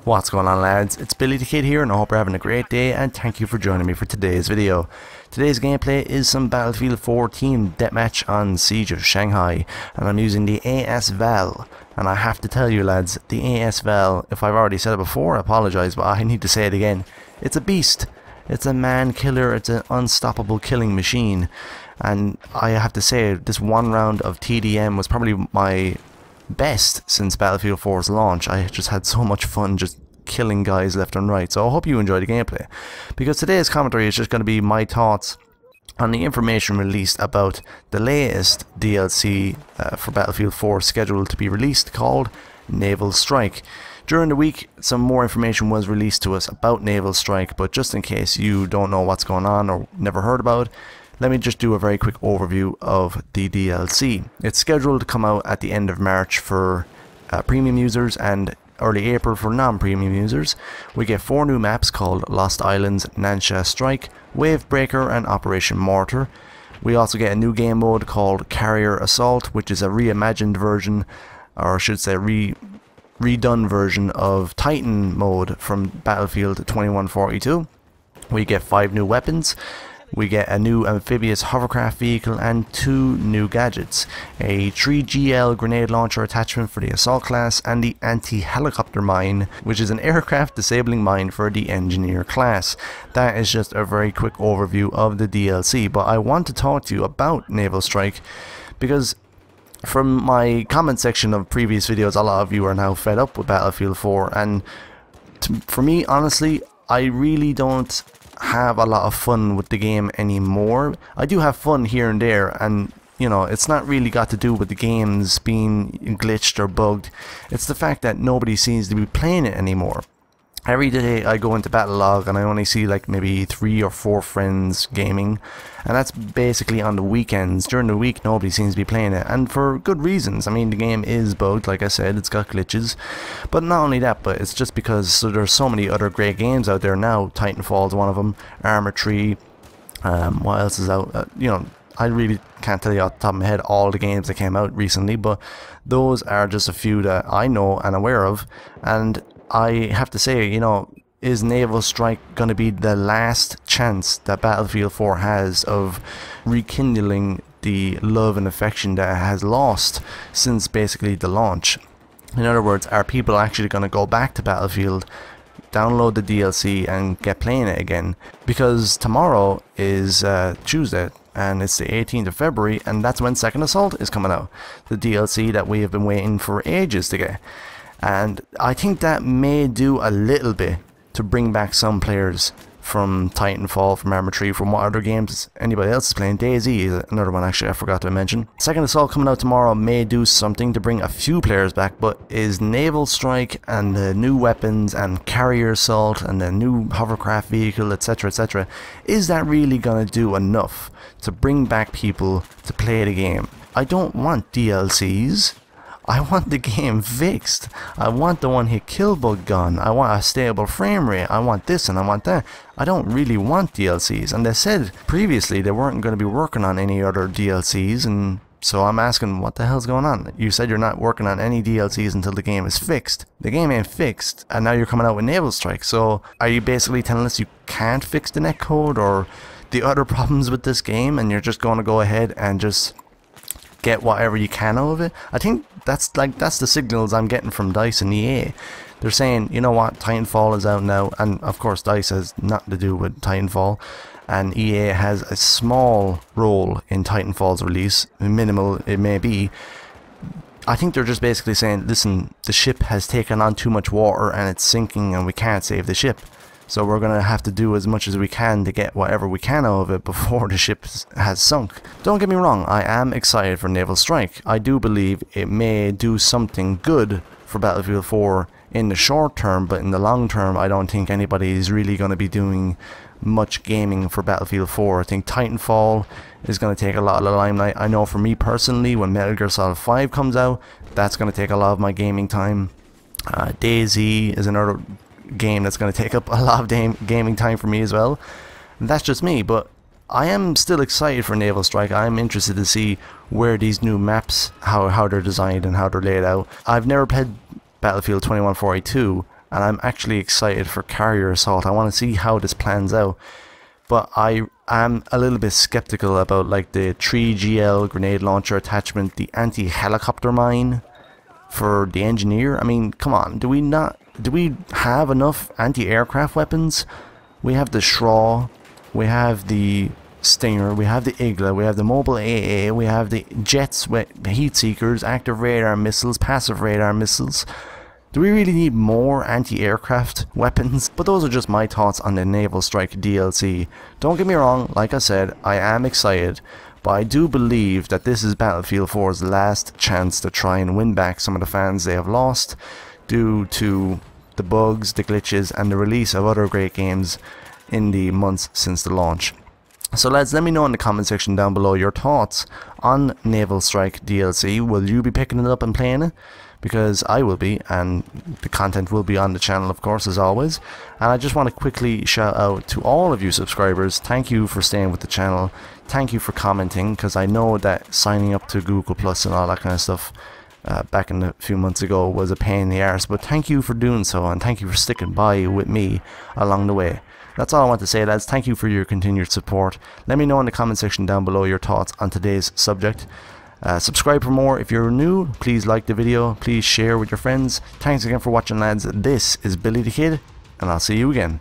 What's going on, lads? It's Billy the Kid here, and I hope you're having a great day, and thank you for joining me for today's video. Today's gameplay is some Battlefield 4 team deathmatch on Siege of Shanghai, and I'm using the Naval. And I have to tell you, lads, the Naval, if I've already said it before, I apologise, but I need to say it again. It's a beast. It's a man killer. It's an unstoppable killing machine. And I have to say, this one round of TDM was probably my best since Battlefield 4's launch. I just had so much fun just killing guys left and right. So I hope you enjoy the gameplay, because today's commentary is just going to be my thoughts on the information released about the latest DLC for Battlefield 4 scheduled to be released, called Naval Strike. During the week, some more information was released to us about Naval Strike, but just in case you don't know what's going on or never heard about it, let me just do a very quick overview of the DLC. It's scheduled to come out at the end of March for premium users and early April for non-premium users. We get 4 new maps called Lost Islands, Nansha Strike, Wave Breaker and Operation Mortar. We also get a new game mode called Carrier Assault, which is a reimagined version, or I should say redone version of Titan mode from Battlefield 2142. We get 5 new weapons. We get a new amphibious hovercraft vehicle and 2 new gadgets. A 3GL grenade launcher attachment for the assault class, and the anti-helicopter mine, which is an aircraft disabling mine for the engineer class. That is just a very quick overview of the DLC, but I want to talk to you about Naval Strike because from my comment section of previous videos, a lot of you are now fed up with Battlefield 4, and for me, honestly, I really don't have a lot of fun with the game anymore. I do have fun here and there, and you know, it's not really got to do with the games being glitched or bugged. It's the fact that nobody seems to be playing it anymore. Every day I go into Battle Log and I only see like maybe 3 or 4 friends gaming, and that's basically on the weekends. During the week nobody seems to be playing it, and for good reasons. I mean, the game is bugged, like I said, it's got glitches, but not only that, but it's just because there's so many other great games out there now. Titanfall's one of them, Arma 3, what else is out? You know, I really can't tell you off the top of my head all the games that came out recently, but those are just a few that I know and aware of. And I have to say, you know, is Naval Strike going to be the last chance that Battlefield 4 has of rekindling the love and affection that it has lost since basically the launch? In other words, are people actually going to go back to Battlefield, download the DLC and get playing it again? Because tomorrow is Tuesday, and it's the 18th of February, and that's when Second Assault is coming out, the DLC that we have been waiting for ages to get. And I think that may do a little bit to bring back some players from Titanfall, from Arma 3, from what other games anybody else is playing. DayZ is another one actually I forgot to mention. Second Assault coming out tomorrow may do something to bring a few players back, but is Naval Strike and the new weapons and Carrier Assault and the new hovercraft vehicle, etc., etc., is that really going to do enough to bring back people to play the game? I don't want DLCs. I want the game fixed. I want the one hit kill bug gone. I want a stable frame rate. I want this and I want that. I don't really want DLCs. And they said previously they weren't going to be working on any other DLCs, and so I'm asking, what the hell's going on? You said you're not working on any DLCs until the game is fixed. The game ain't fixed, and now you're coming out with Naval Strike. So are you basically telling us you can't fix the netcode or the other problems with this game, and you're just going to go ahead and just get whatever you can out of it? I think that's the signals I'm getting from DICE and EA. They're saying, you know what, Titanfall is out now, and of course DICE has nothing to do with Titanfall, and EA has a small role in Titanfall's release, minimal it may be. I think they're just basically saying, listen, the ship has taken on too much water and it's sinking and we can't save the ship. So we're going to have to do as much as we can to get whatever we can out of it before the ship has sunk. Don't get me wrong, I am excited for Naval Strike. I do believe it may do something good for Battlefield 4 in the short term, but in the long term I don't think anybody is really going to be doing much gaming for Battlefield 4. I think Titanfall is going to take a lot of the limelight. I know for me personally, when Metal Gear Solid 5 comes out, that's going to take a lot of my gaming time. DayZ is another game that's going to take up a lot of gaming time for me as well. And that's just me, but I am still excited for Naval Strike. I'm interested to see where these new maps, how they're designed and how they're laid out. I've never played Battlefield 2142, and I'm actually excited for Carrier Assault. I want to see how this plans out, but I am a little bit skeptical about like the 3GL grenade launcher attachment, the anti-helicopter mine for the engineer. I mean, come on, do we have enough anti-aircraft weapons? We have the Shraw, we have the Stinger, we have the Igla, we have the mobile AA, we have the jets with heat seekers, active radar missiles, passive radar missiles. Do we really need more anti-aircraft weapons? But those are just my thoughts on the Naval Strike DLC. Don't get me wrong, like I said, I am excited, but I do believe that this is Battlefield 4's last chance to try and win back some of the fans they have lost due to the bugs, the glitches, and the release of other great games in the months since the launch. So lads, let me know in the comment section down below your thoughts on Naval Strike DLC. Will you be picking it up and playing it? Because I will be, and the content will be on the channel, of course, as always. And I just want to quickly shout out to all of you subscribers. Thank you for staying with the channel. Thank you for commenting, because I know that signing up to Google Plus and all that kind of stuff back in a few months ago was a pain in the arse. But thank you for doing so, and thank you for sticking by with me along the way. That's all I want to say, lads. Thank you for your continued support. Let me know in the comment section down below your thoughts on today's subject. Subscribe for more. If you're new, please like the video. Please share with your friends. Thanks again for watching, lads. This is Billy the Kid, and I'll see you again.